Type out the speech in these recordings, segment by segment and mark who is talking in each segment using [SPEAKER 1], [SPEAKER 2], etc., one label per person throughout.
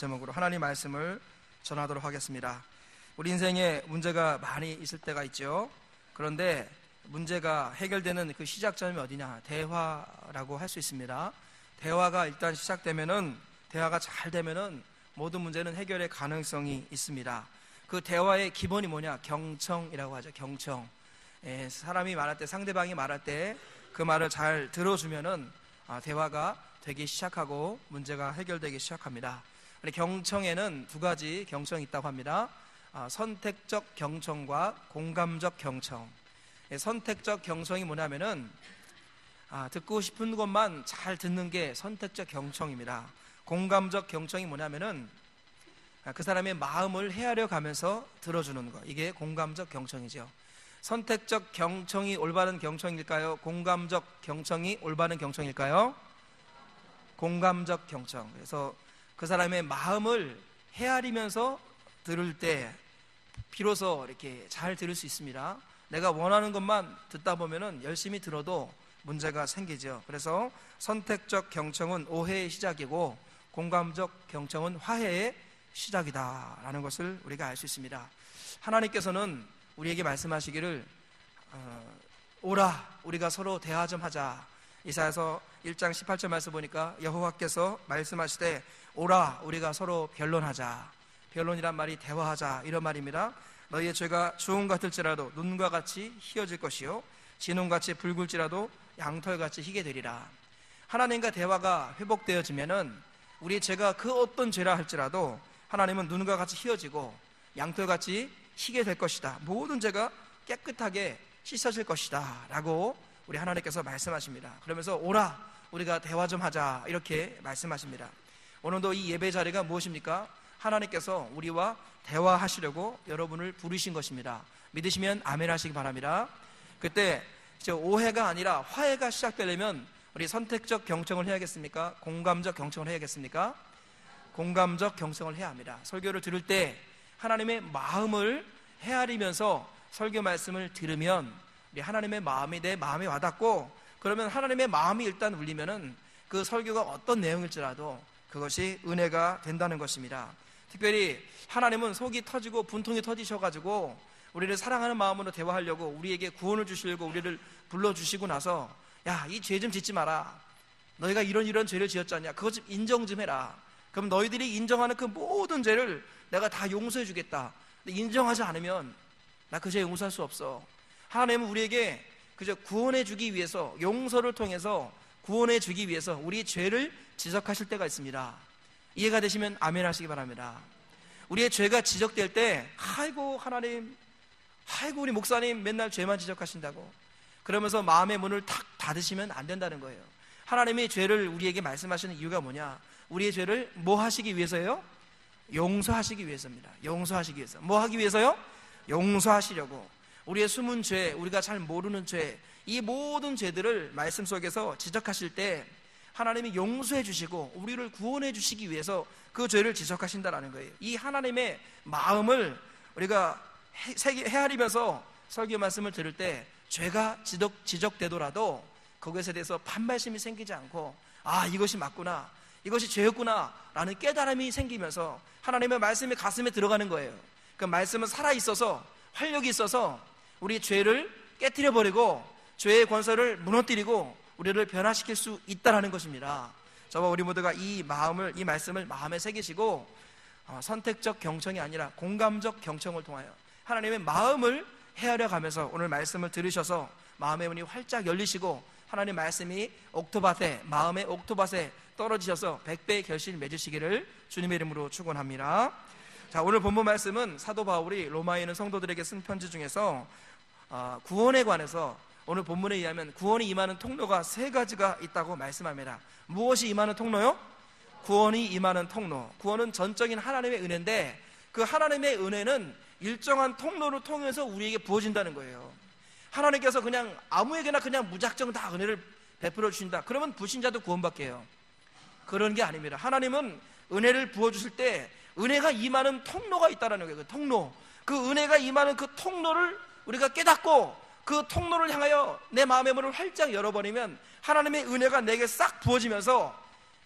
[SPEAKER 1] 제목으로 하나님 말씀을 전하도록 하겠습니다. 우리 인생에 문제가 많이 있을 때가 있죠. 그런데 문제가 해결되는 그 시작점이 어디냐? 대화라고 할 수 있습니다. 대화가 일단 시작되면은, 대화가 잘 되면은 모든 문제는 해결의 가능성이 있습니다. 그 대화의 기본이 뭐냐? 경청이라고 하죠. 경청. 사람이 말할 때, 상대방이 말할 때 그 말을 잘 들어주면은 대화가 되기 시작하고 문제가 해결되기 시작합니다. 경청에는 두 가지 경청이 있다고 합니다. 선택적 경청과 공감적 경청. 선택적 경청이 뭐냐면은 듣고 싶은 것만 잘 듣는 게 선택적 경청입니다. 공감적 경청이 뭐냐면은 그 사람의 마음을 헤아려 가면서 들어주는 것, 이게 공감적 경청이죠. 선택적 경청이 올바른 경청일까요? 공감적 경청이 올바른 경청일까요? 공감적 경청. 그래서 그 사람의 마음을 헤아리면서 들을 때 비로소 이렇게 잘 들을 수 있습니다. 내가 원하는 것만 듣다 보면은 열심히 들어도 문제가 생기죠. 그래서 선택적 경청은 오해의 시작이고 공감적 경청은 화해의 시작이다라는 것을 우리가 알 수 있습니다. 하나님께서는 우리에게 말씀하시기를 오라, 우리가 서로 대화 좀 하자. 이사야서 1장 18절 말씀 보니까 여호와께서 말씀하시되 오라, 우리가 서로 변론하자. 변론이란 말이 대화하자, 이런 말입니다. 너희의 죄가 주홍 같을지라도 눈과 같이 희어질 것이요 진홍같이 붉을지라도 양털같이 희게 되리라. 하나님과 대화가 회복되어지면은 우리의 죄가 그 어떤 죄라 할지라도 하나님은 눈과 같이 희어지고 양털같이 희게 될 것이다. 모든 죄가 깨끗하게 씻어질 것이다 라고 우리 하나님께서 말씀하십니다. 그러면서 오라, 우리가 대화 좀 하자, 이렇게 말씀하십니다. 오늘도 이 예배 자리가 무엇입니까? 하나님께서 우리와 대화하시려고 여러분을 부르신 것입니다. 믿으시면 아멘 하시기 바랍니다. 그때 이제 오해가 아니라 화해가 시작되려면 우리 선택적 경청을 해야겠습니까? 공감적 경청을 해야겠습니까? 공감적 경청을 해야 합니다. 설교를 들을 때 하나님의 마음을 헤아리면서 설교 말씀을 들으면 우리 하나님의 마음이 내 마음에 와닿고, 그러면 하나님의 마음이 일단 울리면은 그 설교가 어떤 내용일지라도 그것이 은혜가 된다는 것입니다. 특별히 하나님은 속이 터지고 분통이 터지셔가지고 우리를 사랑하는 마음으로 대화하려고 우리에게 구원을 주시려고 우리를 불러주시고 나서 야, 이 죄 좀 짓지 마라. 너희가 이런 죄를 지었지 않냐? 그것 좀 인정 좀 해라. 그럼 너희들이 인정하는 그 모든 죄를 내가 다 용서해 주겠다. 근데 인정하지 않으면 나 그 죄 용서할 수 없어. 하나님은 우리에게 그저 구원해 주기 위해서, 용서를 통해서 구원해 주기 위해서 우리의 죄를 지적하실 때가 있습니다. 이해가 되시면 아멘 하시기 바랍니다. 우리의 죄가 지적될 때 아이고 하나님, 아이고 우리 목사님 맨날 죄만 지적하신다고 그러면서 마음의 문을 탁 닫으시면 안 된다는 거예요. 하나님이 죄를 우리에게 말씀하시는 이유가 뭐냐? 우리의 죄를 뭐 하시기 위해서요? 용서하시기 위해서입니다. 용서하시기 위해서. 뭐 하기 위해서요? 용서하시려고. 우리의 숨은 죄, 우리가 잘 모르는 죄, 이 모든 죄들을 말씀 속에서 지적하실 때 하나님이 용서해 주시고 우리를 구원해 주시기 위해서 그 죄를 지적하신다는 거예요. 이 하나님의 마음을 우리가 헤아리면서 설교 말씀을 들을 때 죄가 지적되더라도 그것에 대해서 반발심이 생기지 않고 아, 이것이 맞구나, 이것이 죄였구나 라는 깨달음이 생기면서 하나님의 말씀이 가슴에 들어가는 거예요. 그 말씀은 살아있어서 활력이 있어서 우리 죄를 깨트려버리고 죄의 권세를 무너뜨리고 우리를 변화시킬 수 있다는 것입니다. 저와 우리 모두가 이 말씀을 마음에 새기시고 선택적 경청이 아니라 공감적 경청을 통하여 하나님의 마음을 헤아려 가면서 오늘 말씀을 들으셔서 마음의 문이 활짝 열리시고 하나님 말씀이 마음의 옥토밭에 떨어지셔서 100배의 결실을 맺으시기를 주님의 이름으로 축원합니다. 자, 오늘 본문 말씀은 사도 바울이 로마에 있는 성도들에게 쓴 편지 중에서 구원에 관해서 오늘 본문에 의하면 구원이 임하는 통로가 3가지가 있다고 말씀합니다. 무엇이 임하는 통로요? 구원이 임하는 통로. 구원은 전적인 하나님의 은혜인데 그 하나님의 은혜는 일정한 통로를 통해서 우리에게 부어진다는 거예요. 하나님께서 그냥 아무에게나 그냥 무작정 다 은혜를 베풀어 주신다. 그러면 불신자도 구원받게요. 그런 게 아닙니다. 하나님은 은혜를 부어주실 때 은혜가 임하는 통로가 있다는 거예요. 그 통로, 그 은혜가 임하는 그 통로를 우리가 깨닫고 그 통로를 향하여 내 마음의 문을 활짝 열어버리면 하나님의 은혜가 내게 싹 부어지면서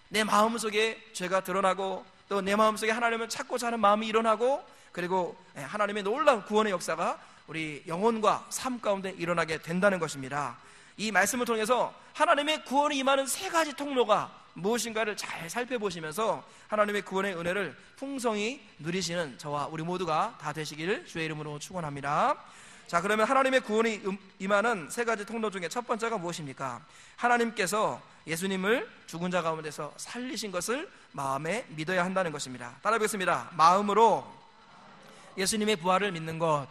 [SPEAKER 1] 내 마음속에 죄가 드러나고 또 내 마음속에 하나님을 찾고자 하는 마음이 일어나고, 그리고 하나님의 놀라운 구원의 역사가 우리 영혼과 삶 가운데 일어나게 된다는 것입니다. 이 말씀을 통해서 하나님의 구원이 임하는 세 가지 통로가 무엇인가를 잘 살펴보시면서 하나님의 구원의 은혜를 풍성히 누리시는 저와 우리 모두가 다 되시기를 주의 이름으로 축원합니다. 자, 그러면 하나님의 구원이 임하는 세 가지 통로 중에 첫 번째가 무엇입니까? 하나님께서 예수님을 죽은 자 가운데서 살리신 것을 마음에 믿어야 한다는 것입니다. 따라 보겠습니다. 마음으로 예수님의 부활을 믿는 것.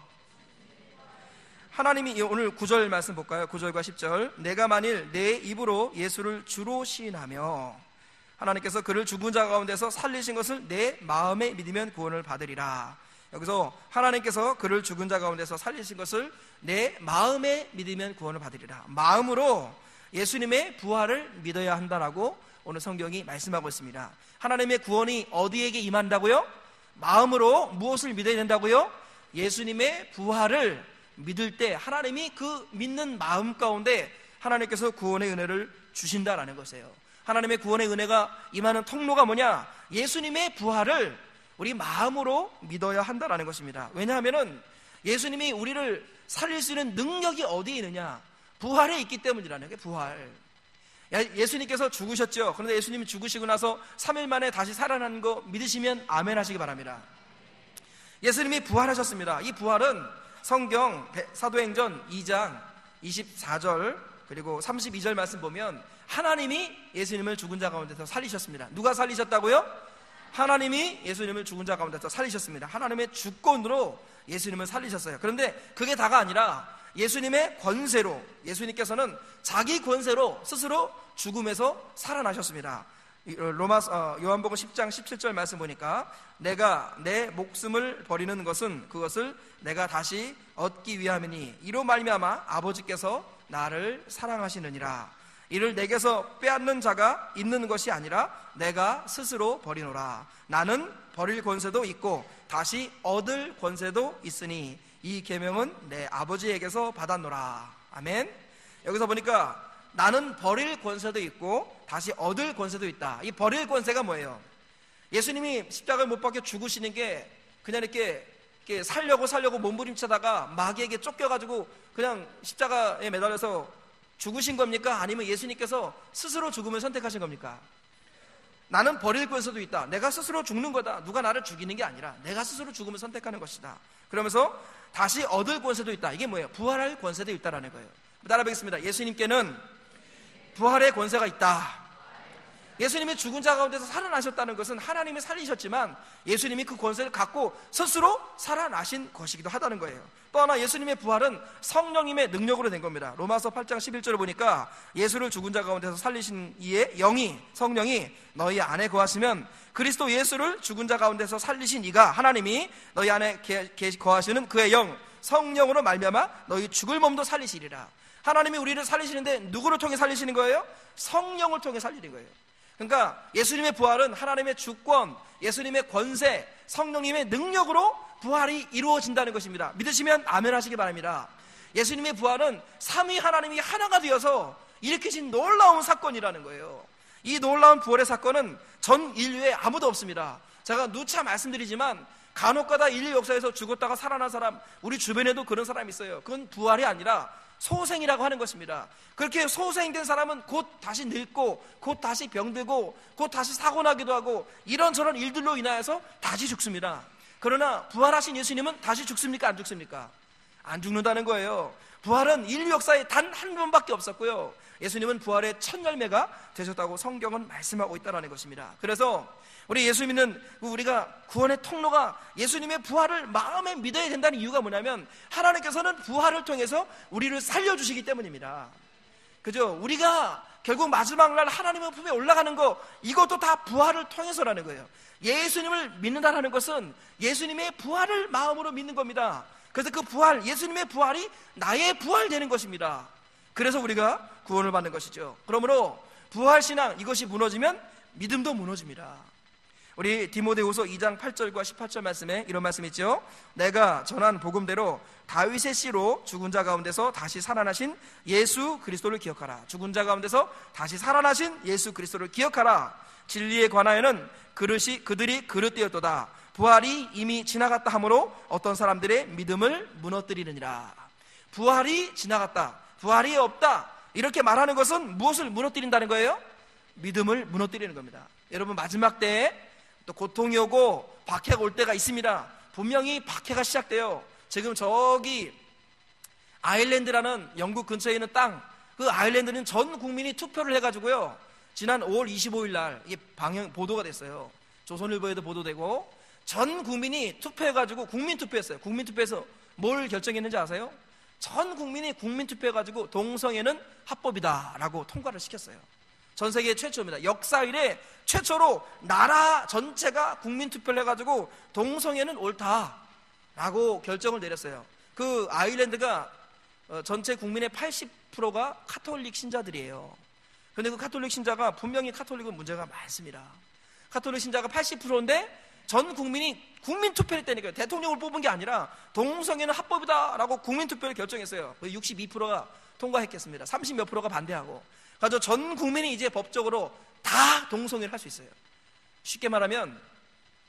[SPEAKER 1] 하나님이 오늘 9절 말씀 볼까요? 9절과 10절. 내가 만일 내 입으로 예수를 주로 시인하며 하나님께서 그를 죽은 자 가운데서 살리신 것을 내 마음에 믿으면 구원을 받으리라. 여기서 하나님께서 그를 죽은 자 가운데서 살리신 것을 내 마음에 믿으면 구원을 받으리라. 마음으로 예수님의 부활을 믿어야 한다라고 오늘 성경이 말씀하고 있습니다. 하나님의 구원이 어디에게 임한다고요? 마음으로 무엇을 믿어야 된다고요? 예수님의 부활을 믿을 때 하나님이 그 믿는 마음 가운데 하나님께서 구원의 은혜를 주신다라는 것이에요. 하나님의 구원의 은혜가 임하는 통로가 뭐냐? 예수님의 부활을 우리 마음으로 믿어야 한다라는 것입니다. 왜냐하면 예수님이 우리를 살릴 수 있는 능력이 어디에 있느냐? 부활에 있기 때문이라는 게 부활. 예수님께서 죽으셨죠. 그런데 예수님이 죽으시고 나서 3일 만에 다시 살아난 거 믿으시면 아멘 하시기 바랍니다. 예수님이 부활하셨습니다. 이 부활은 성경 사도행전 2장 24절 그리고 32절 말씀 보면 하나님이 예수님을 죽은 자 가운데서 살리셨습니다. 누가 살리셨다고요? 하나님이 예수님을 죽은 자 가운데서 살리셨습니다. 하나님의 주권으로 예수님을 살리셨어요. 그런데 그게 다가 아니라 예수님의 권세로, 예수님께서는 자기 권세로 스스로 죽음에서 살아나셨습니다. 요한복음 10장 17절 말씀 보니까 내가 내 목숨을 버리는 것은 그것을 내가 다시 얻기 위함이니 이로 말미암아 아버지께서 나를 사랑하시느니라. 이를 내게서 빼앗는 자가 있는 것이 아니라 내가 스스로 버리노라. 나는 버릴 권세도 있고 다시 얻을 권세도 있으니 이 계명은 내 아버지에게서 받았노라. 아멘. 여기서 보니까 나는 버릴 권세도 있고 다시 얻을 권세도 있다. 이 버릴 권세가 뭐예요? 예수님이 십자가에 못 박혀 죽으시는 게 그냥 이렇게 살려고 몸부림치다가 마귀에게 쫓겨가지고 그냥 십자가에 매달려서 죽으신 겁니까? 아니면 예수님께서 스스로 죽음을 선택하신 겁니까? 나는 버릴 권세도 있다. 내가 스스로 죽는 거다. 누가 나를 죽이는 게 아니라 내가 스스로 죽음을 선택하는 것이다. 그러면서 다시 얻을 권세도 있다. 이게 뭐예요? 부활할 권세도 있다라는 거예요. 따라 뵙겠습니다. 예수님께는 부활의 권세가 있다. 예수님이 죽은 자 가운데서 살아나셨다는 것은 하나님이 살리셨지만 예수님이 그 권세를 갖고 스스로 살아나신 것이기도 하다는 거예요. 또 하나 예수님의 부활은 성령님의 능력으로 된 겁니다. 로마서 8장 11절을 보니까 예수를 죽은 자 가운데서 살리신 이의 영이, 성령이 너희 안에 거하시면 그리스도 예수를 죽은 자 가운데서 살리신 이가 하나님이 너희 안에 거하시는 그의 영, 성령으로 말미암아 너희 죽을 몸도 살리시리라. 하나님이 우리를 살리시는데 누구를 통해 살리시는 거예요? 성령을 통해 살리는 거예요. 그러니까 예수님의 부활은 하나님의 주권, 예수님의 권세, 성령님의 능력으로 부활이 이루어진다는 것입니다. 믿으시면 아멘 하시기 바랍니다. 예수님의 부활은 삼위 하나님이 하나가 되어서 일으키신 놀라운 사건이라는 거예요. 이 놀라운 부활의 사건은 전 인류에 아무도 없습니다. 제가 누차 말씀드리지만 간혹가다 인류 역사에서 죽었다가 살아난 사람, 우리 주변에도 그런 사람이 있어요. 그건 부활이 아니라 소생이라고 하는 것입니다. 그렇게 소생된 사람은 곧 다시 늙고 곧 다시 병들고 곧 다시 사고나기도 하고 이런저런 일들로 인하여서 다시 죽습니다. 그러나 부활하신 예수님은 다시 죽습니까? 안 죽습니까? 안 죽는다는 거예요. 부활은 인류 역사에 단 한 번밖에 없었고요. 예수님은 부활의 첫 열매가 되셨다고 성경은 말씀하고 있다는 것입니다. 그래서 우리 예수 믿는 우리가 구원의 통로가 예수님의 부활을 마음에 믿어야 된다는 이유가 뭐냐면 하나님께서는 부활을 통해서 우리를 살려주시기 때문입니다. 그죠? 우리가 결국 마지막 날 하나님의 품에 올라가는 거 이것도 다 부활을 통해서라는 거예요. 예수님을 믿는다는 것은 예수님의 부활을 마음으로 믿는 겁니다. 그래서 그 부활, 예수님의 부활이 나의 부활 되는 것입니다. 그래서 우리가 구원을 받는 것이죠. 그러므로 부활신앙 이것이 무너지면 믿음도 무너집니다. 우리 디모데후서 2장 8절과 18절 말씀에 이런 말씀이 있죠. 내가 전한 복음대로 다윗의 씨로 죽은 자 가운데서 다시 살아나신 예수 그리스도를 기억하라. 죽은 자 가운데서 다시 살아나신 예수 그리스도를 기억하라. 진리에 관하여는 그들이 그릇되었도다. 부활이 이미 지나갔다 하므로 어떤 사람들의 믿음을 무너뜨리느니라. 부활이 지나갔다, 부활이 없다, 이렇게 말하는 것은 무엇을 무너뜨린다는 거예요? 믿음을 무너뜨리는 겁니다. 여러분, 마지막 때에 또 고통이 오고 박해가 올 때가 있습니다. 분명히 박해가 시작돼요. 지금 저기 아일랜드라는 영국 근처에 있는 땅, 그 아일랜드는 전 국민이 투표를 해가지고요, 지난 5월 25일 날 이게 보도가 됐어요. 조선일보에도 보도되고, 전 국민이 투표해가지고 국민투표했어요. 국민투표에서 뭘 결정했는지 아세요? 전 국민이 국민투표해가지고 동성애는 합법이다 라고 통과를 시켰어요. 전 세계 최초입니다. 역사 이래 최초로 나라 전체가 국민투표를 해가지고 동성애는 옳다라고 결정을 내렸어요. 그 아일랜드가 전체 국민의 80%가 카톨릭 신자들이에요. 그런데 그 카톨릭 신자가, 분명히 카톨릭은 문제가 많습니다. 카톨릭 신자가 80%인데 전 국민이 국민투표를 했다니까요. 대통령을 뽑은 게 아니라 동성애는 합법이다 라고 국민투표를 결정했어요. 62%가 통과했겠습니다. 30몇 %가 반대하고. 그래서 전 국민이 이제 법적으로 다 동성애를 할 수 있어요. 쉽게 말하면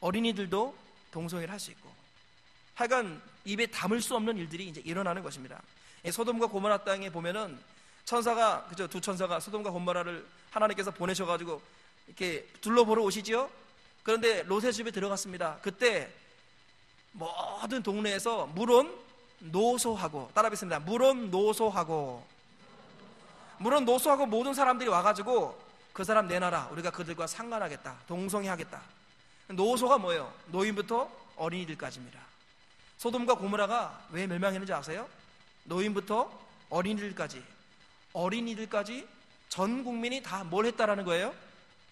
[SPEAKER 1] 어린이들도 동성애를 할 수 있고, 하여간 입에 담을 수 없는 일들이 이제 일어나는 것입니다. 소돔과 고모라 땅에 보면은 천사가, 그죠, 두 천사가 소돔과 고모라를 하나님께서 보내셔가지고 이렇게 둘러보러 오시지요. 그런데 롯의 집에 들어갔습니다. 그때 모든 동네에서 물론 노소하고, 따라하겠습니다. 물론 노소하고 모든 사람들이 와가지고 그 사람 내놔라, 우리가 그들과 상관하겠다, 동성애하겠다. 노소가 뭐예요? 노인부터 어린이들까지입니다. 소돔과 고모라가 왜 멸망했는지 아세요? 노인부터 어린이들까지 전 국민이 다 뭘 했다라는 거예요?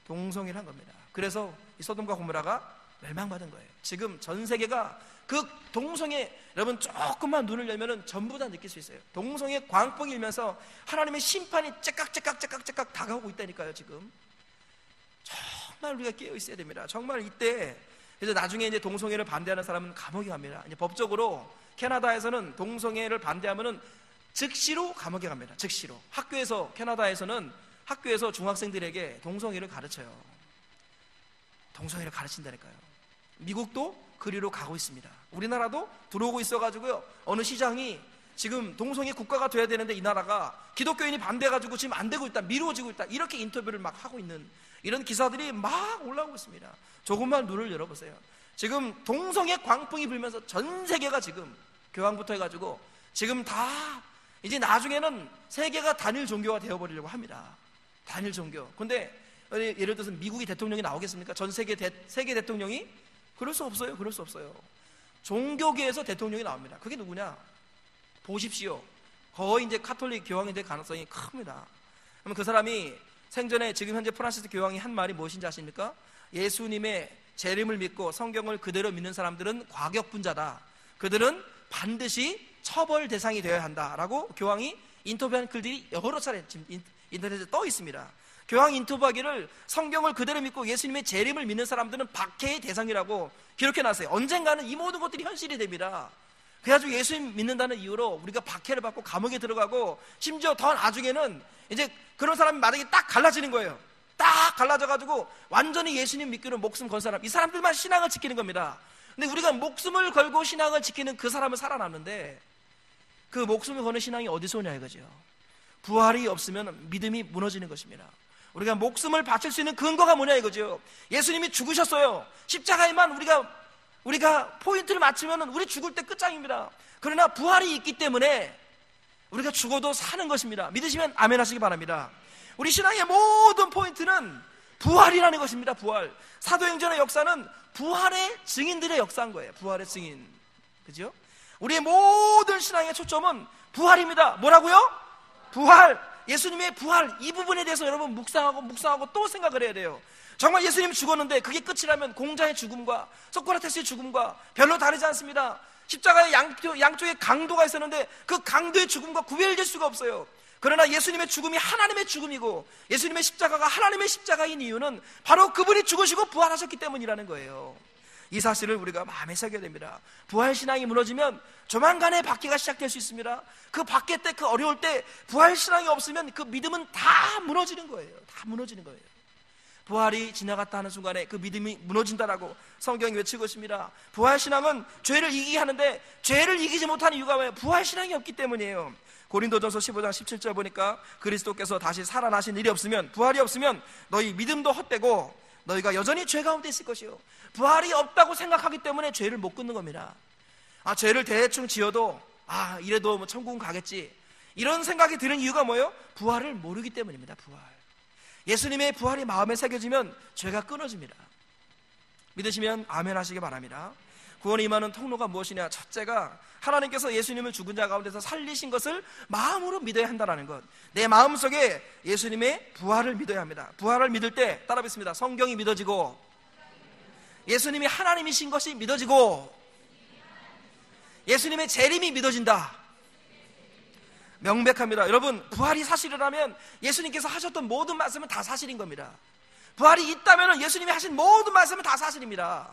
[SPEAKER 1] 동성애를 한 겁니다. 그래서 이 소돔과 고모라가 멸망받은 거예요. 지금 전 세계가 그 동성애, 여러분 조금만 눈을 열면은 전부 다 느낄 수 있어요. 동성애 광풍이 일면서 하나님의 심판이 째깍 다가오고 있다니까요. 지금 정말 우리가 깨어 있어야 됩니다. 정말 이때. 그래서 나중에 이제 동성애를 반대하는 사람은 감옥에 갑니다. 이제 법적으로 캐나다에서는 동성애를 반대하면은 즉시로 감옥에 갑니다. 즉시로. 캐나다에서는 학교에서 중학생들에게 동성애를 가르쳐요. 동성애를 가르친다니까요. 미국도 그리로 가고 있습니다. 우리나라도 들어오고 있어가지고요, 어느 시장이 지금 동성애 국가가 돼야 되는데 이 나라가 기독교인이 반대해가지고 지금 안 되고 있다, 미루어지고 있다, 이렇게 인터뷰를 막 하고 있는 이런 기사들이 막 올라오고 있습니다. 조금만 눈을 열어보세요. 지금 동성애 광풍이 불면서 전 세계가 지금 교황부터 해가지고 지금 다 이제 나중에는 세계가 단일 종교가 되어버리려고 합니다. 단일 종교. 근데 예를 들어서 미국이 대통령이 나오겠습니까? 전 세계 대통령이? 그럴 수 없어요. 그럴 수 없어요. 종교계에서 대통령이 나옵니다. 그게 누구냐? 보십시오. 거의 이제 카톨릭 교황이 될 가능성이 큽니다. 그러면 그 사람이 생전에 지금 현재 프란시스 교황이 한 말이 무엇인지 아십니까? 예수님의 재림을 믿고 성경을 그대로 믿는 사람들은 과격분자다. 그들은 반드시 처벌 대상이 되어야 한다라고 교황이 인터뷰한 글들이 여러 차례 지금 인터넷에 떠 있습니다. 교황 인터뷰하기를 성경을 그대로 믿고 예수님의 재림을 믿는 사람들은 박해의 대상이라고 기록해놨어요. 언젠가는 이 모든 것들이 현실이 됩니다. 그래가지고 예수님 믿는다는 이유로 우리가 박해를 받고 감옥에 들어가고, 심지어 더 나중에는 이제 그런 사람이 만약에 딱 갈라지는 거예요. 딱 갈라져가지고 완전히 예수님 믿기로 목숨 건 사람, 이 사람들만 신앙을 지키는 겁니다. 근데 우리가 목숨을 걸고 신앙을 지키는 그 사람은 살아남는데, 그 목숨을 거는 신앙이 어디서 오냐 이거죠. 부활이 없으면 믿음이 무너지는 것입니다. 우리가 목숨을 바칠 수 있는 근거가 뭐냐 이거죠. 예수님이 죽으셨어요. 십자가에만 우리가 포인트를 맞추면 우리 죽을 때 끝장입니다. 그러나 부활이 있기 때문에 우리가 죽어도 사는 것입니다. 믿으시면 아멘 하시기 바랍니다. 우리 신앙의 모든 포인트는 부활이라는 것입니다. 부활. 사도행전의 역사는 부활의 증인들의 역사인 거예요. 부활의 증인. 그죠? 우리의 모든 신앙의 초점은 부활입니다. 뭐라고요? 부활. 예수님의 부활, 이 부분에 대해서 여러분 묵상하고 또 생각을 해야 돼요. 정말 예수님이 죽었는데 그게 끝이라면 공자의 죽음과 소크라테스의 죽음과 별로 다르지 않습니다. 십자가의 양쪽에 강도가 있었는데 그 강도의 죽음과 구별될 수가 없어요. 그러나 예수님의 죽음이 하나님의 죽음이고 예수님의 십자가가 하나님의 십자가인 이유는 바로 그분이 죽으시고 부활하셨기 때문이라는 거예요. 이 사실을 우리가 마음에 새겨야 됩니다. 부활신앙이 무너지면 조만간에 박해가 시작될 수 있습니다. 그 박해 때, 그 어려울 때 부활신앙이 없으면 그 믿음은 다 무너지는 거예요. 다 무너지는 거예요. 부활이 지나갔다 하는 순간에 그 믿음이 무너진다라고 성경이 외치고 있습니다. 부활신앙은 죄를 이기게 하는데 죄를 이기지 못하는 이유가 뭐예요? 부활신앙이 없기 때문이에요. 고린도전서 15장 17절 보니까 그리스도께서 다시 살아나신 일이 없으면, 부활이 없으면 너희 믿음도 헛되고 너희가 여전히 죄 가운데 있을 것이요, 부활이 없다고 생각하기 때문에 죄를 못 끊는 겁니다. 죄를 대충 지어도 이래도 뭐 천국은 가겠지, 이런 생각이 드는 이유가 뭐예요? 부활을 모르기 때문입니다. 부활. 예수님의 부활이 마음에 새겨지면 죄가 끊어집니다. 믿으시면 아멘 하시기 바랍니다. 구원에 임하는 통로가 무엇이냐? 첫째가 하나님께서 예수님을 죽은 자 가운데서 살리신 것을 마음으로 믿어야 한다는 것. 내 마음속에 예수님의 부활을 믿어야 합니다. 부활을 믿을 때 따라 뵙습니다. 성경이 믿어지고 예수님이 하나님이신 것이 믿어지고 예수님의 재림이 믿어진다. 명백합니다. 여러분, 부활이 사실이라면 예수님께서 하셨던 모든 말씀은 다 사실인 겁니다. 부활이 있다면 예수님이 하신 모든 말씀은 다 사실입니다.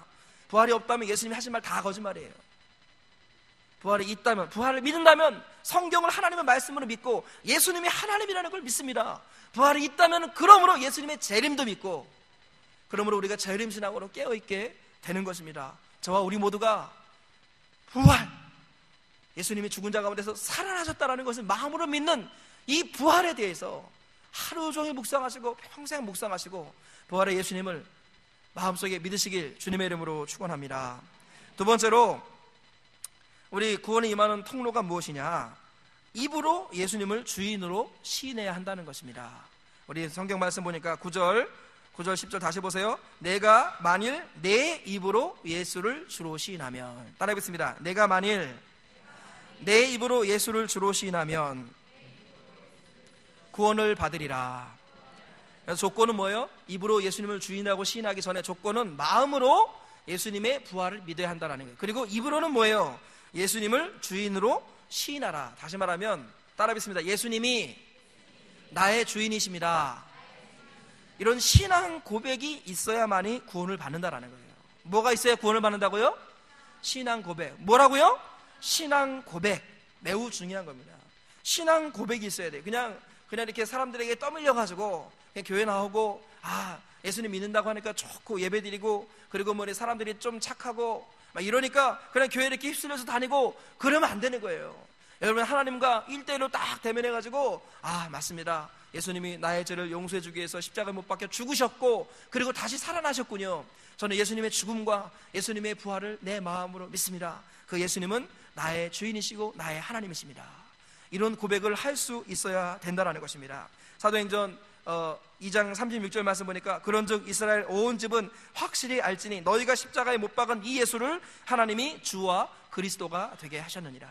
[SPEAKER 1] 부활이 없다면 예수님이 하신 말 다 거짓말이에요. 부활이 있다면, 부활을 믿는다면 성경을 하나님의 말씀으로 믿고 예수님이 하나님이라는 걸 믿습니다. 부활이 있다면 그러므로 예수님의 재림도 믿고, 그러므로 우리가 재림신앙으로 깨어있게 되는 것입니다. 저와 우리 모두가 부활, 예수님이 죽은 자 가운데서 살아나셨다는 것을 마음으로 믿는 이 부활에 대해서 하루 종일 묵상하시고 평생 묵상하시고 부활의 예수님을 마음속에 믿으시길 주님의 이름으로 축원합니다. 두 번째로 우리 구원에 임하는 통로가 무엇이냐? 입으로 예수님을 주인으로 시인해야 한다는 것입니다. 우리 성경 말씀 보니까 9절 10절 다시 보세요. 내가 만일 내 입으로 예수를 주로 시인하면, 따라해보겠습니다. 내가 만일 내 입으로 예수를 주로 시인하면 구원을 받으리라. 그래서 조건은 뭐예요? 입으로 예수님을 주인하고 시인하기 전에 조건은 마음으로 예수님의 부활을 믿어야 한다는 거예요. 그리고 입으로는 뭐예요? 예수님을 주인으로 시인하라. 다시 말하면 따라하겠습니다. 예수님이 나의 주인이십니다. 이런 신앙 고백이 있어야만이 구원을 받는다라는 거예요. 뭐가 있어야 구원을 받는다고요? 신앙 고백. 뭐라고요? 신앙 고백. 매우 중요한 겁니다. 신앙 고백이 있어야 돼요. 그냥 이렇게 사람들에게 떠밀려가지고 그냥 교회 나오고 예수님 믿는다고 하니까 좋고 예배드리고 그리고 뭐 사람들이 좀 착하고 막 이러니까 그냥 교회 이렇게 휩쓸려서 다니고 그러면 안 되는 거예요. 여러분, 하나님과 1대1로 딱 대면해가지고 맞습니다. 예수님이 나의 죄를 용서해 주기 위해서 십자가에 못 박혀 죽으셨고 그리고 다시 살아나셨군요. 저는 예수님의 죽음과 예수님의 부활을 내 마음으로 믿습니다. 그 예수님은 나의 주인이시고 나의 하나님이십니다. 이런 고백을 할 수 있어야 된다는 것입니다. 사도행전 2장 36절 말씀 보니까 그런즉 이스라엘 온 집은 확실히 알지니 너희가 십자가에 못 박은 이 예수를 하나님이 주와 그리스도가 되게 하셨느니라.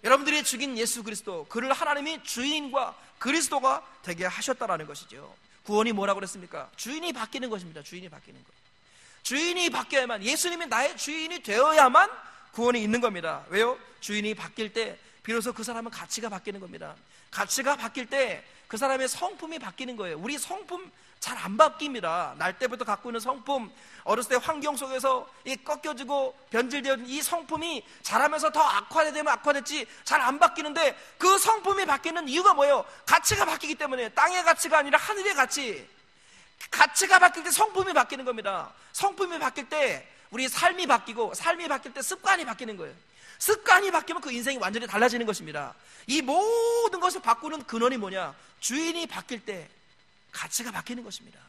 [SPEAKER 1] 여러분들이 죽인 예수 그리스도, 그를 하나님이 주인과 그리스도가 되게 하셨다라는 것이죠. 구원이 뭐라고 그랬습니까? 주인이 바뀌는 것입니다. 주인이 바뀌는 것. 주인이 바뀌어야만, 예수님이 나의 주인이 되어야만 구원이 있는 겁니다. 왜요? 주인이 바뀔 때 비로소 그 사람은 가치가 바뀌는 겁니다. 가치가 바뀔 때 그 사람의 성품이 바뀌는 거예요. 우리 성품 잘 안 바뀝니다. 날 때부터 갖고 있는 성품, 어렸을 때 환경 속에서 이 꺾여지고 변질되어진 이 성품이 자라면서 더 악화되면 악화됐지 잘 안 바뀌는데, 그 성품이 바뀌는 이유가 뭐예요? 가치가 바뀌기 때문에. 땅의 가치가 아니라 하늘의 가치. 가치가 바뀔 때 성품이 바뀌는 겁니다. 성품이 바뀔 때 우리 삶이 바뀌고, 삶이 바뀔 때 습관이 바뀌는 거예요. 습관이 바뀌면 그 인생이 완전히 달라지는 것입니다. 이 모든 것을 바꾸는 근원이 뭐냐? 주인이 바뀔 때 가치가 바뀌는 것입니다.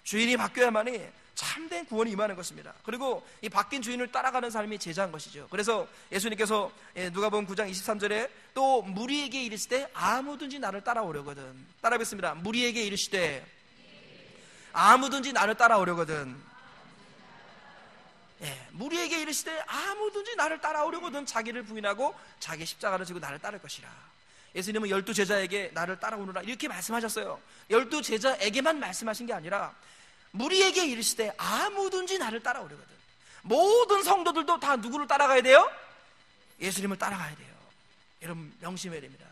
[SPEAKER 1] 주인이 바뀌어야만이 참된 구원이 임하는 것입니다. 그리고 이 바뀐 주인을 따라가는 삶이 제자인 것이죠. 그래서 예수님께서 누가복음 9장 23절에 또 무리에게 이르시되 아무든지 나를 따라오려거든. 따라하겠습니다. 무리에게 이르시되 아무든지 나를 따라오려거든. 무리에게 이르시되 아무든지 나를 따라오려거든 자기를 부인하고 자기 십자가를 지고 나를 따를 것이라. 예수님은 12제자에게 나를 따라오느라 이렇게 말씀하셨어요. 12제자에게만 말씀하신 게 아니라 무리에게 이르시되 아무든지 나를 따라오려거든. 모든 성도들도 다 누구를 따라가야 돼요? 예수님을 따라가야 돼요. 여러분, 명심해야 됩니다.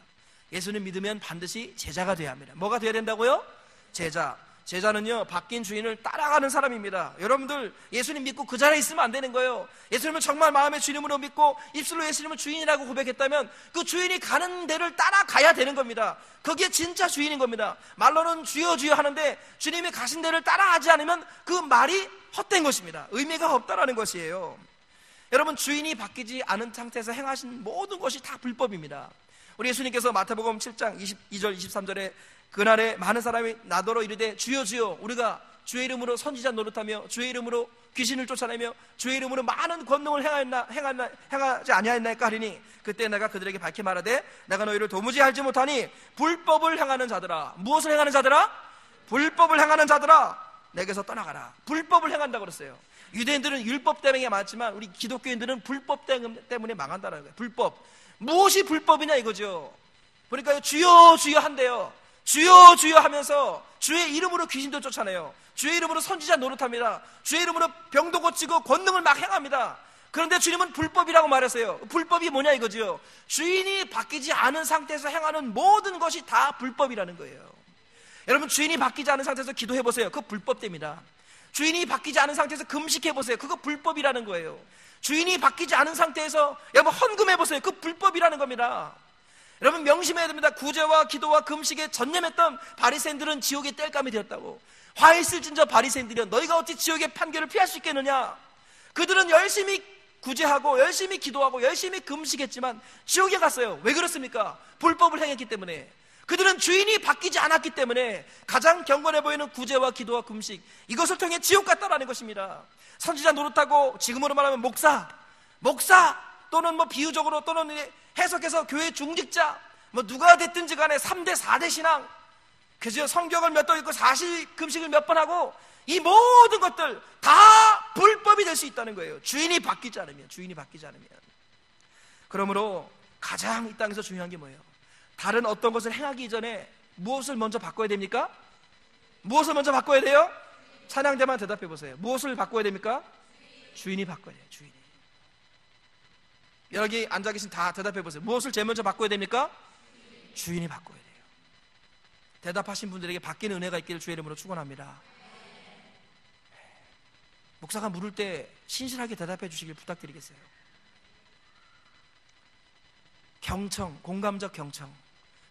[SPEAKER 1] 예수님 믿으면 반드시 제자가 되어야 합니다. 뭐가 되어야 된다고요? 제자. 제자는요, 바뀐 주인을 따라가는 사람입니다. 여러분들 예수님 믿고 그 자리에 있으면 안 되는 거예요. 예수님을 정말 마음의 주님으로 믿고 입술로 예수님을 주인이라고 고백했다면 그 주인이 가는 데를 따라가야 되는 겁니다. 그게 진짜 주인인 겁니다. 말로는 주여 주여 하는데 주님이 가신 데를 따라가지 않으면 그 말이 헛된 것입니다. 의미가 없다라는 것이에요. 여러분, 주인이 바뀌지 않은 상태에서 행하신 모든 것이 다 불법입니다. 우리 예수님께서 마태복음 7장 22절 23절에 그날에 많은 사람이 나더러 이르되 주여 주여 우리가 주의 이름으로 선지자 노릇하며 주의 이름으로 귀신을 쫓아내며 주의 이름으로 많은 권능을 행하지 아니하였나이까 하리니 그때 내가 그들에게 밝히 말하되 내가 너희를 도무지 알지 못하니 불법을 행하는 자들아. 무엇을 행하는 자들아? 불법을 행하는 자들아, 내게서 떠나가라. 불법을 행한다고 그랬어요. 유대인들은 율법 때문에 많지만 우리 기독교인들은 불법 때문에 망한다는 거예요. 불법. 무엇이 불법이냐 이거죠. 보니까 주여 주여 한대요. 주여 주여 하면서 주의 이름으로 귀신도 쫓아내요. 주의 이름으로 선지자 노릇합니다. 주의 이름으로 병도 고치고 권능을 막 행합니다. 그런데 주님은 불법이라고 말했어요. 불법이 뭐냐 이거죠. 주인이 바뀌지 않은 상태에서 행하는 모든 것이 다 불법이라는 거예요. 여러분, 주인이 바뀌지 않은 상태에서 기도해보세요. 그거 불법됩니다. 주인이 바뀌지 않은 상태에서 금식해보세요. 그거 불법이라는 거예요. 주인이 바뀌지 않은 상태에서 여러분 헌금해보세요. 그거 불법이라는 겁니다. 여러분, 명심해야 됩니다. 구제와 기도와 금식에 전념했던 바리새인들은 지옥의 땔감이 되었다고. 화 있을진저 바리새인들이여 너희가 어찌 지옥의 판결을 피할 수 있겠느냐. 그들은 열심히 구제하고 열심히 기도하고 열심히 금식했지만 지옥에 갔어요. 왜 그렇습니까? 불법을 행했기 때문에. 그들은 주인이 바뀌지 않았기 때문에 가장 경건해 보이는 구제와 기도와 금식, 이것을 통해 지옥 갔다라는 것입니다. 선지자 노릇하고 지금으로 말하면 목사 또는 뭐 비유적으로 또는 해석해서 교회 중직자, 뭐 누가 됐든지 간에 3대 4대 신앙, 그저 성경을 몇 번 읽고 40 금식을 몇 번 하고 이 모든 것들 다 불법이 될 수 있다는 거예요. 주인이 바뀌지 않으면. 그러므로 가장 이 땅에서 중요한 게 뭐예요? 다른 어떤 것을 행하기 전에 무엇을 먼저 바꿔야 됩니까? 무엇을 먼저 바꿔야 돼요? 찬양대만 대답해 보세요. 무엇을 바꿔야 됩니까? 주인이 바꿔야 돼요. 주인이. 여기 앉아 계신 다 대답해 보세요. 무엇을 제일 먼저 바꿔야 됩니까? 주인이 바꿔야 돼요. 대답하신 분들에게 바뀌는 은혜가 있기를 주의 이름으로 축원합니다. 목사가 물을 때 신실하게 대답해 주시길 부탁드리겠어요. 경청, 공감적 경청,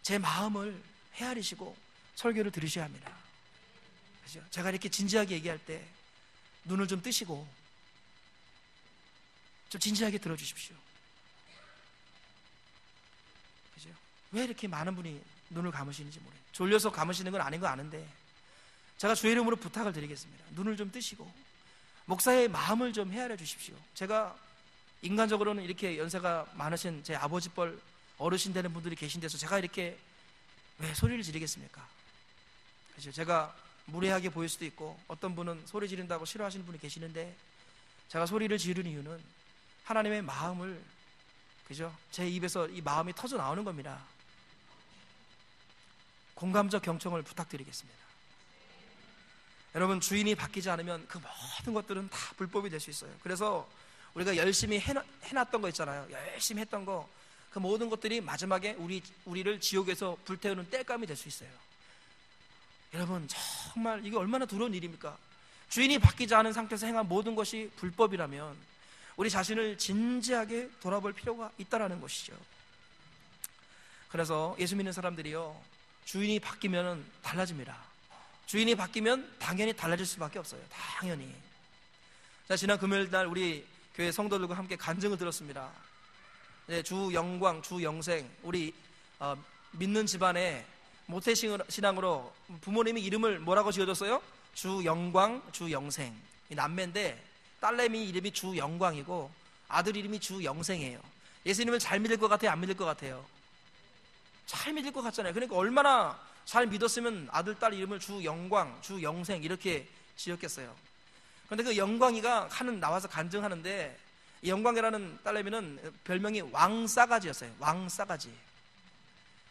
[SPEAKER 1] 제 마음을 헤아리시고 설교를 들으셔야 합니다. 그죠? 제가 이렇게 진지하게 얘기할 때 눈을 좀 뜨시고 좀 진지하게 들어주십시오. 그죠? 왜 이렇게 많은 분이 눈을 감으시는지 모르겠어요. 졸려서 감으시는 건 아닌 거 아는데 제가 주의 이름으로 부탁을 드리겠습니다. 눈을 좀 뜨시고 목사의 마음을 좀 헤아려 주십시오. 제가 인간적으로는 이렇게 연세가 많으신 제 아버지뻘 어르신 되는 분들이 계신 데서 제가 이렇게 왜 소리를 지르겠습니까? 그죠? 제가 무례하게 보일 수도 있고 어떤 분은 소리 지른다고 싫어하시는 분이 계시는데 제가 소리를 지르는 이유는 하나님의 마음을, 그죠? 제 입에서 이 마음이 터져 나오는 겁니다. 공감적 경청을 부탁드리겠습니다. 여러분, 주인이 바뀌지 않으면 그 모든 것들은 다 불법이 될 수 있어요. 그래서 우리가 열심히 해놨던 거 있잖아요. 열심히 했던 거, 그 모든 것들이 마지막에 우리를 지옥에서 불태우는 땔감이 될 수 있어요. 여러분, 정말 이게 얼마나 두려운 일입니까? 주인이 바뀌지 않은 상태에서 행한 모든 것이 불법이라면 우리 자신을 진지하게 돌아볼 필요가 있다는 것이죠. 그래서 예수 믿는 사람들이요, 주인이 바뀌면 달라집니다. 주인이 바뀌면 당연히 달라질 수밖에 없어요. 당연히. 자, 지난 금요일 날 우리 교회 성도들과 함께 간증을 들었습니다. 네, 주 영광, 주 영생, 우리 믿는 집안에 모태신앙으로 부모님이 이름을 뭐라고 지어줬어요? 주 영광, 주 영생. 이 남매인데 딸내미 이름이 주 영광이고 아들 이름이 주 영생이에요. 예수님을 잘 믿을 것 같아요? 안 믿을 것 같아요? 잘 믿을 것 같잖아요. 그러니까 얼마나 잘 믿었으면 아들, 딸 이름을 주 영광, 주 영생 이렇게 지었겠어요. 그런데 그 영광이가 나와서 간증하는데 이 영광이라는 딸내미는 별명이 왕싸가지였어요.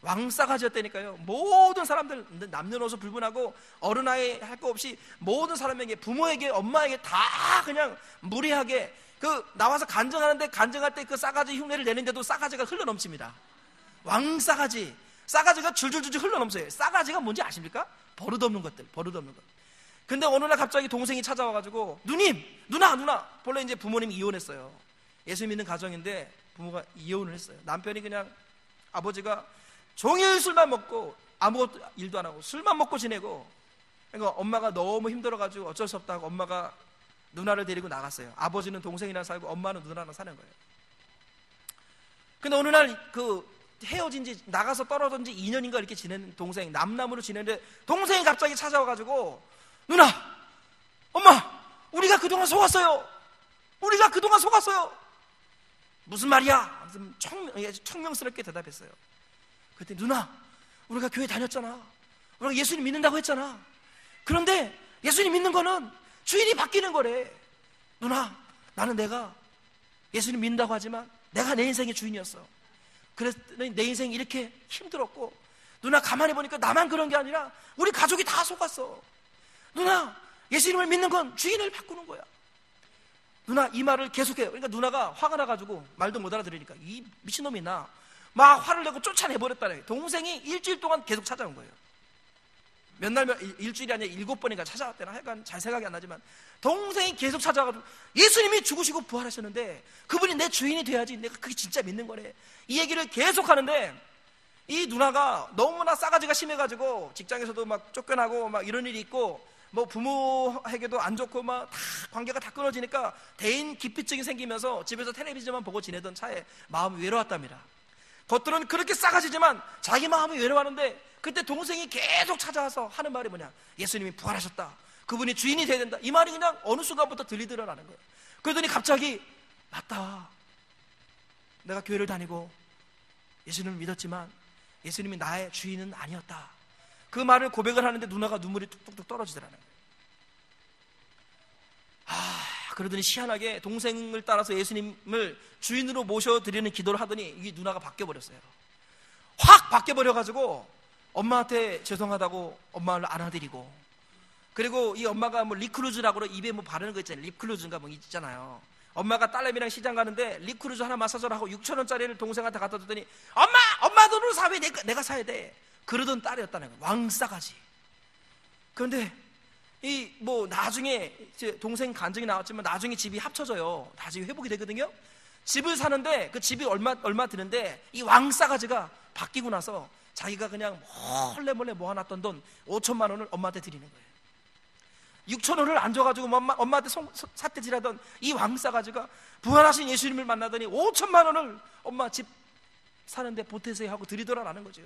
[SPEAKER 1] 왕싸가지였다니까요. 모든 사람들, 남녀노소 불문하고 어른 아이 할 거 없이 모든 사람에게, 부모에게, 엄마에게 다 그냥 무례하게 나와서 간증하는데 간증할 때 그 싸가지 흉내를 내는데도 싸가지가 흘러넘칩니다. 왕싸가지. 싸가지가 줄줄줄 흘러넘쳐요. 싸가지가 뭔지 아십니까? 버릇없는 것들, 버릇없는 것. 근데 어느 날 갑자기 동생이 찾아와가지고 누나 본래 이제 부모님이 이혼했어요. 예수 믿는 가정인데 부모가 이혼을 했어요. 남편이 그냥 아버지가 종일 술만 먹고 아무것도 일도 안 하고 술만 먹고 지내고, 그러니까 엄마가 너무 힘들어가지고 어쩔 수 없다고 엄마가 누나를 데리고 나갔어요. 아버지는 동생이랑 살고 엄마는 누나랑 사는 거예요. 근데 어느 날 헤어진 지 나가서 떨어진 지 2년인가 이렇게 지낸 동생, 남남으로 지내는데 동생이 갑자기 찾아와가지고 누나, 엄마, 우리가 그동안 속았어요. 무슨 말이야? 청명스럽게 대답했어요. 그때 누나, 우리가 교회 다녔잖아. 우리가 예수님 믿는다고 했잖아. 그런데 예수님 믿는 거는 주인이 바뀌는 거래. 누나, 나는 내가 예수님 믿는다고 하지만 내가 내 인생의 주인이었어. 그래서 내 인생이 이렇게 힘들었고, 누나 가만히 보니까 나만 그런 게 아니라 우리 가족이 다 속았어. 누나, 예수님을 믿는 건 주인을 바꾸는 거야. 누나 이 말을 계속해요. 그러니까 누나가 화가 나가지고 말도 못 알아들으니까 이 미친놈이 막 화를 내고 쫓아내버렸다네. 동생이 일주일 동안 계속 찾아온 거예요. 일주일이 아니라 7번인가 찾아왔대나, 하여간 잘 생각이 안 나지만 동생이 계속 찾아와가지고 예수님이 죽으시고 부활하셨는데 그분이 내 주인이 돼야지, 내가 그게 진짜 믿는 거래. 이 얘기를 계속 하는데 이 누나가 너무나 싸가지가 심해가지고 직장에서도 막 쫓겨나고 막 이런 일이 있고, 뭐 부모에게도 안 좋고 막 다 관계가 다 끊어지니까 대인 기피증이 생기면서 집에서 텔레비전만 보고 지내던 차에 마음이 외로웠답니다. 겉으로는 그렇게 싸가지지만 자기 마음이 외로워하는데, 그때 동생이 계속 찾아와서 하는 말이 뭐냐, 예수님이 부활하셨다, 그분이 주인이 돼야 된다, 이 말이 그냥 어느 순간부터 들리더라는 거예요. 그러더니 갑자기 맞다, 내가 교회를 다니고 예수님을 믿었지만 예수님이 나의 주인은 아니었다, 그 말을 고백을 하는데 누나가 눈물이 뚝뚝뚝 떨어지더라는 거예요. 그러더니 희한하게 동생을 따라서 예수님을 주인으로 모셔드리는 기도를 하더니 이 누나가 바뀌어버렸어요. 확 바뀌어버려가지고 엄마한테 죄송하다고 엄마를 안아드리고, 그리고 이 엄마가 뭐 립크루즈라고 입에 뭐 바르는 거 있잖아요. 립크루즈인가 뭐 있잖아요. 엄마가 딸내미랑 시장 가는데 립크루즈 하나만 사줘라 하고 6,000원짜리를 동생한테 갖다 줬더니 엄마 돈으로 사, 왜 내가 사야 돼? 그러던 딸이었다는 거예요. 왕싸가지. 그런데 이 뭐 나중에 동생 간증이 나왔지만 나중에 집이 합쳐져요. 나중에 회복이 되거든요. 집을 사는데 그 집이 얼마 드는데 이 왕싸가지가 바뀌고 나서 자기가 그냥 몰래 모아놨던 돈 5천만 원을 엄마한테 드리는 거예요. 6,000원을 안 줘가지고 엄마한테 삿대질하던 이 왕싸가지가 부활하신 예수님을 만나더니 5천만 원을 엄마 집 사는데 보태세요 하고 드리더라라는 거죠.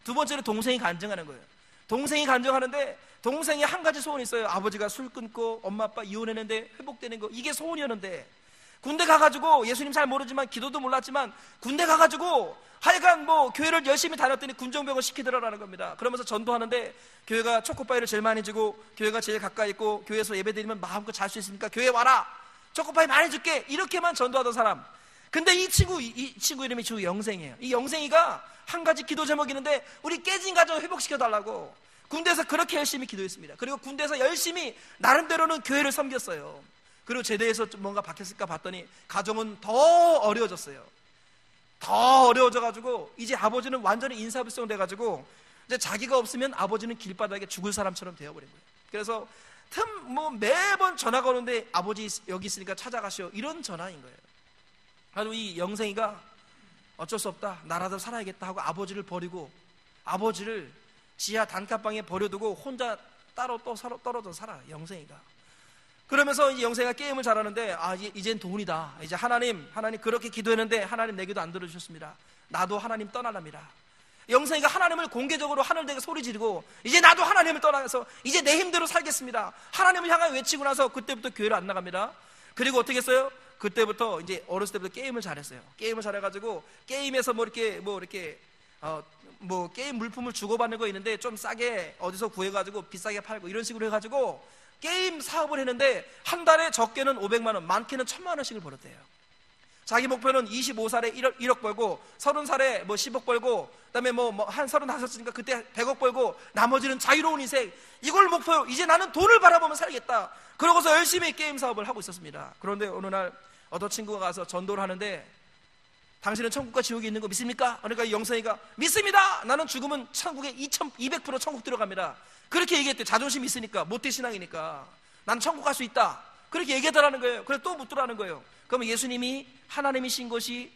[SPEAKER 1] 두 번째로 동생이 간증하는 거예요. 동생이 간증하는데 동생이 한 가지 소원이 있어요. 아버지가 술 끊고 엄마 아빠 이혼했는데 회복되는 거, 이게 소원이었는데 군대 가가지고 예수님 잘 모르지만 기도도 몰랐지만 군대 가가지고 하여간 뭐 교회를 열심히 다녔더니 군정병을 시키더라라는 겁니다. 그러면서 전도하는데 교회가 초코파이를 제일 많이 주고 교회가 제일 가까이 있고 교회에서 예배드리면 마음껏 잘 수 있으니까 교회 와라, 초코파이 많이 줄게, 이렇게만 전도하던 사람. 근데 이 친구 이름이 주 영생이에요. 이 영생이가 한 가지 기도 제목이 있는데 우리 깨진 가정 회복시켜달라고 군대에서 그렇게 열심히 기도했습니다. 그리고 군대에서 열심히 나름대로는 교회를 섬겼어요. 그리고 제대해서 좀 뭔가 바뀌었을까 봤더니 가정은 더 어려워졌어요. 더 어려워져가지고 이제 아버지는 완전히 인사불성 돼가지고 이제 자기가 없으면 아버지는 길바닥에 죽을 사람처럼 되어버린 거예요. 그래서 매번 전화가 오는데 아버지 여기 있으니까 찾아가시오, 이런 전화인 거예요. 그래서 이 영생이가 어쩔 수 없다, 나라도 살아야겠다 하고 아버지를 버리고 아버지를 지하 단칸방에 버려두고 혼자 따로 또 떨어져 살아요, 영생이가. 그러면서 이 영생이가 게임을 잘하는데 이젠 돈이다. 이제 하나님 그렇게 기도했는데 하나님 내 기도 안 들어주셨습니다. 나도 하나님 떠나랍니다. 영생이가 하나님을 공개적으로 하늘대게 소리 지르고 이제 나도 하나님을 떠나서 이제 내 힘대로 살겠습니다, 하나님을 향하여 외치고 나서 그때부터 교회를 안 나갑니다. 그리고 어떻게 했어요? 그때부터 이제 어렸을 때부터 게임을 잘했어요. 게임을 잘해가지고 게임에서 게임 물품을 주고받는 거 있는데 좀 싸게 어디서 구해가지고 비싸게 팔고 이런 식으로 해가지고 게임 사업을 했는데 한 달에 적게는 500만 원, 많게는 1,000만 원씩을 벌었대요. 자기 목표는 25살에 1억 벌고 30살에 10억 벌고 그다음에 한 35이니까 그때 100억 벌고 나머지는 자유로운 인생, 이걸 목표로 이제 나는 돈을 바라보며 살겠다. 그러고서 열심히 게임 사업을 하고 있었습니다. 그런데 어느 날 어떤 친구가 가서 전도를 하는데 당신은 천국과 지옥이 있는 거 믿습니까? 그러니까 이 영생이가 믿습니다. 나는 죽으면 천국에 2200% 천국 들어갑니다. 그렇게 얘기했대. 자존심 있으니까, 모태신앙이니까. 난 천국 갈 수 있다. 그렇게 얘기하더라는 거예요. 그래서 또 묻더라는 거예요. 그러면 예수님이 하나님이신 것이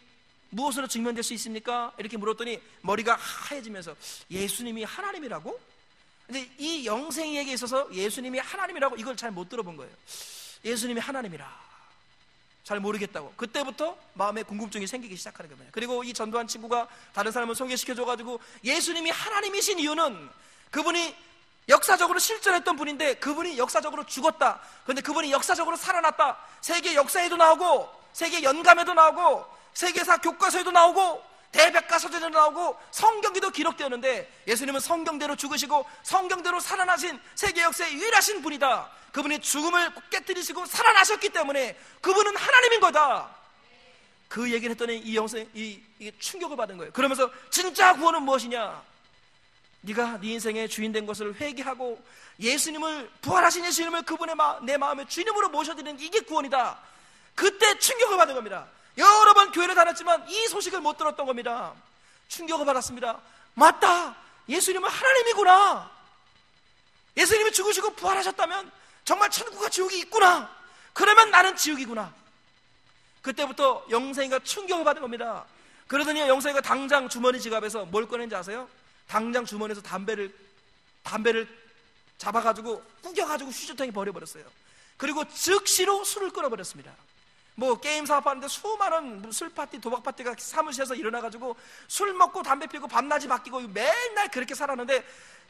[SPEAKER 1] 무엇으로 증명될 수 있습니까? 이렇게 물었더니 머리가 하얘지면서 예수님이 하나님이라고? 근데 이 영생이에게 있어서 예수님이 하나님이라고 이걸 잘 못 들어본 거예요. 예수님이 하나님이라 잘 모르겠다고. 그때부터 마음에 궁금증이 생기기 시작하는 겁니다. 그리고 이 전도한 친구가 다른 사람을 소개시켜줘가지고 예수님이 하나님이신 이유는 그분이 역사적으로 실존했던 분인데 그분이 역사적으로 죽었다. 그런데 그분이 역사적으로 살아났다. 세계 역사에도 나오고 세계 연감에도 나오고 세계사 교과서에도 나오고 대백과서에도 나오고 성경에도 기록되었는데 예수님은 성경대로 죽으시고 성경대로 살아나신 세계 역사의 유일하신 분이다. 그분이 죽음을 깨뜨리시고 살아나셨기 때문에 그분은 하나님인 거다. 그 얘기를 했더니 이 영생 이게 충격을 받은 거예요. 그러면서 진짜 구원은 무엇이냐? 네가 네 인생의 주인 된 것을 회개하고 예수님을 부활하신 예수님을 그분의 내 마음의 주인으로 모셔드리는 이게 구원이다. 그때 충격을 받은 겁니다. 여러 번 교회를 다녔지만 이 소식을 못 들었던 겁니다. 충격을 받았습니다. 맞다. 예수님은 하나님이구나. 예수님이 죽으시고 부활하셨다면 정말 천국과 지옥이 있구나. 그러면 나는 지옥이구나. 그때부터 영생이가 충격을 받은 겁니다. 그러더니 영생이가 당장 주머니 지갑에서 뭘 꺼낸지 아세요? 당장 주머니에서 담배를 잡아가지고 구겨가지고 휴지통에 버려버렸어요. 그리고 즉시로 술을 끊어버렸습니다. 뭐 게임 사업하는데 수많은 술 파티, 도박 파티가 사무실에서 일어나가지고 술 먹고 담배 피우고 밤낮이 바뀌고 맨날 그렇게 살았는데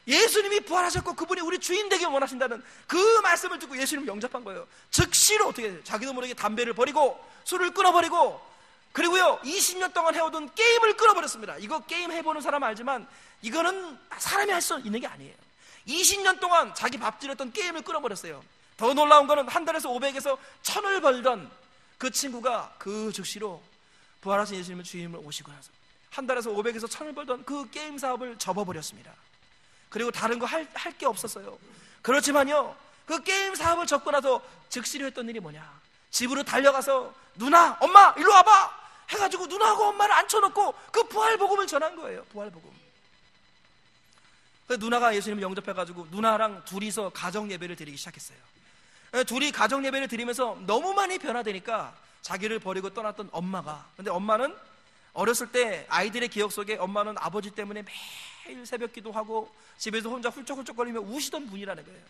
[SPEAKER 1] 예수님이 부활하셨고 그분이 우리 주인 되길 원하신다는 그 말씀을 듣고 예수님을 영접한 거예요. 즉시로 어떻게 해요? 자기도 모르게 담배를 버리고 술을 끊어버리고 그리고요 20년 동안 해오던 게임을 끊어버렸습니다. 이거 게임 해보는 사람 알지만 이거는 사람이 할 수 있는 게 아니에요. 20년 동안 자기 밥줄였던 게임을 끊어버렸어요. 더 놀라운 거는 한 달에서 500에서 1000을 벌던 그 친구가 그 즉시로 부활하신 예수님을 주님을 오시고 나서 한 달에서 500에서 1000을 벌던 그 게임 사업을 접어버렸습니다. 그리고 다른 거 할 게 없었어요. 그렇지만요 그 게임 사업을 접고 나서 즉시로 했던 일이 뭐냐? 집으로 달려가서 누나, 엄마 일로 와봐 해가지고 누나하고 엄마를 앉혀놓고 그 부활복음을 전한 거예요. 부활복음. 그래서 누나가 예수님을 영접해가지고 누나랑 둘이서 가정예배를 드리기 시작했어요. 둘이 가정예배를 드리면서 너무 많이 변화되니까 자기를 버리고 떠났던 엄마가, 근데 엄마는 어렸을 때 아이들의 기억 속에 엄마는 아버지 때문에 매일 새벽 기도하고 집에서 혼자 훌쩍훌쩍거리며 우시던 분이라는 거예요.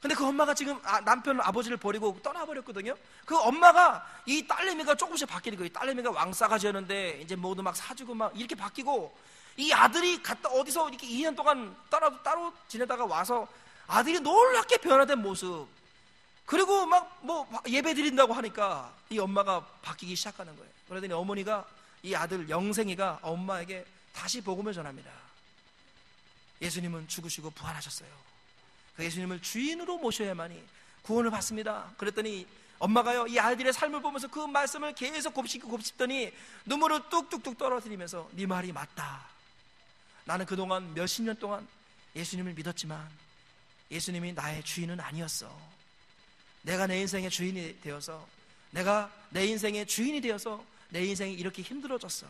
[SPEAKER 1] 근데 그 엄마가 지금 남편 아버지를 버리고 떠나버렸거든요. 그 엄마가 이 딸내미가 조금씩 바뀌는 거예요. 딸내미가 왕싸가지였는데 이제 모두 막 사주고 막 이렇게 바뀌고 이 아들이 갔다 어디서 이렇게 2년 동안 따로 지내다가 와서 아들이 놀랍게 변화된 모습, 그리고 막 뭐 예배 드린다고 하니까 이 엄마가 바뀌기 시작하는 거예요. 그러더니 어머니가 이 아들 영생이가 엄마에게 다시 복음을 전합니다. 예수님은 죽으시고 부활하셨어요. 그 예수님을 주인으로 모셔야만이 구원을 받습니다. 그랬더니 엄마가요 이 아이들의 삶을 보면서 그 말씀을 계속 곱씹더니 눈물을 뚝뚝뚝 떨어뜨리면서 네 말이 맞다. 나는 그동안 몇십 년 동안 예수님을 믿었지만 예수님이 나의 주인은 아니었어. 내가 내 인생의 주인이 되어서, 내가 내 인생의 주인이 되어서 내 인생이 이렇게 힘들어졌어.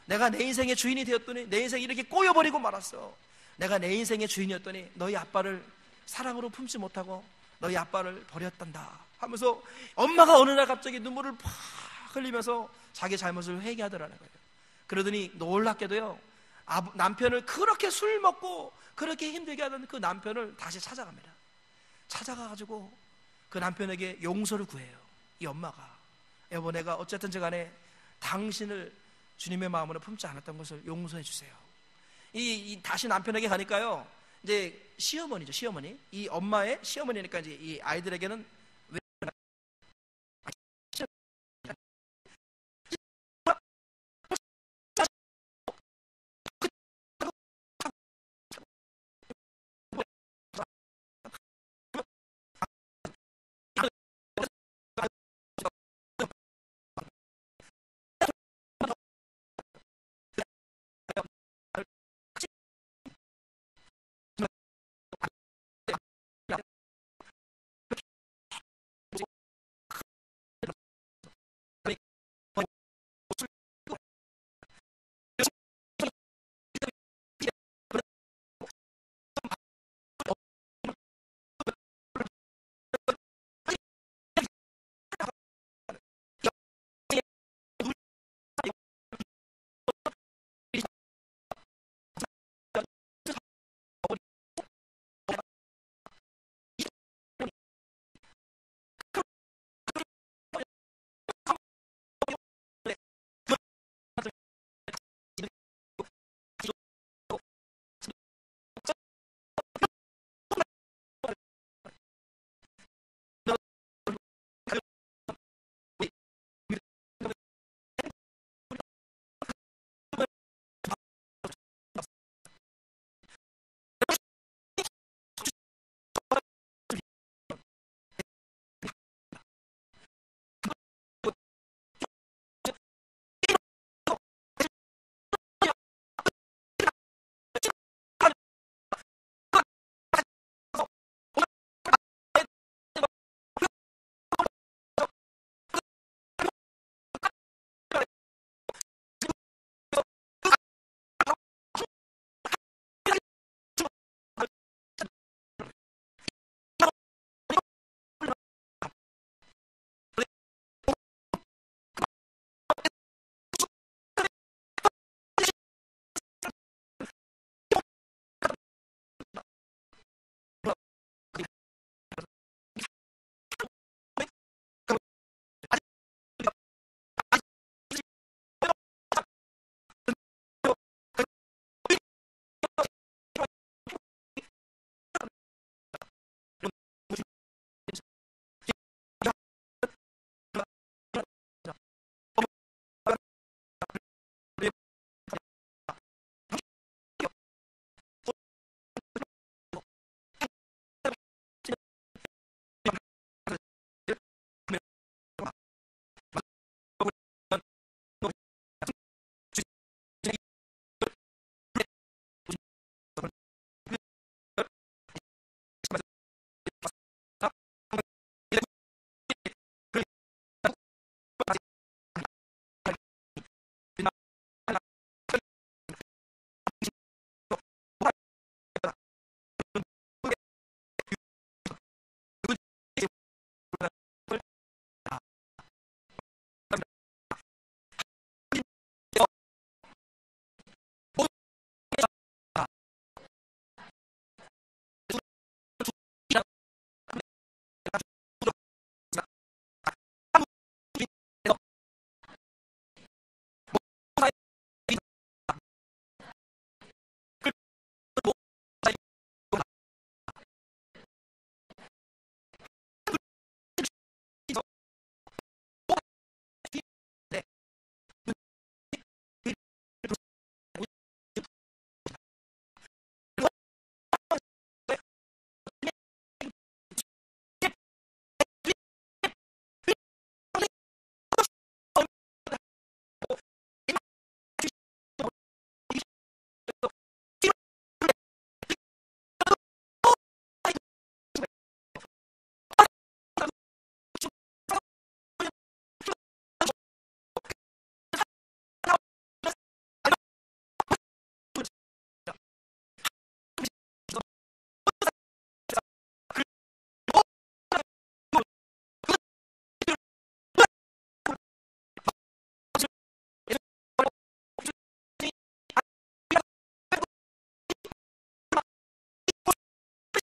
[SPEAKER 1] 내가 내 인생의 주인이 되었더니 내 인생이 이렇게 꼬여버리고 말았어. 내가 내 인생의 주인이었더니 너희 아빠를 사랑으로 품지 못하고 너희 아빠를 버렸단다 하면서 엄마가 어느 날 갑자기 눈물을 팍 흘리면서 자기 잘못을 회개하더라는 거예요. 그러더니 놀랍게도요 남편을 그렇게 술 먹고 그렇게 힘들게 하던 그 남편을 다시 찾아갑니다. 찾아가가지고 그 남편에게 용서를 구해요. 이 엄마가, 여보 내가 어쨌든지 간에 당신을 주님의 마음으로 품지 않았던 것을 용서해 주세요. 다시 남편에게 가니까요 이제 시어머니죠. 시어머니, 이 엄마의 시어머니니까 이제 이 아이들에게는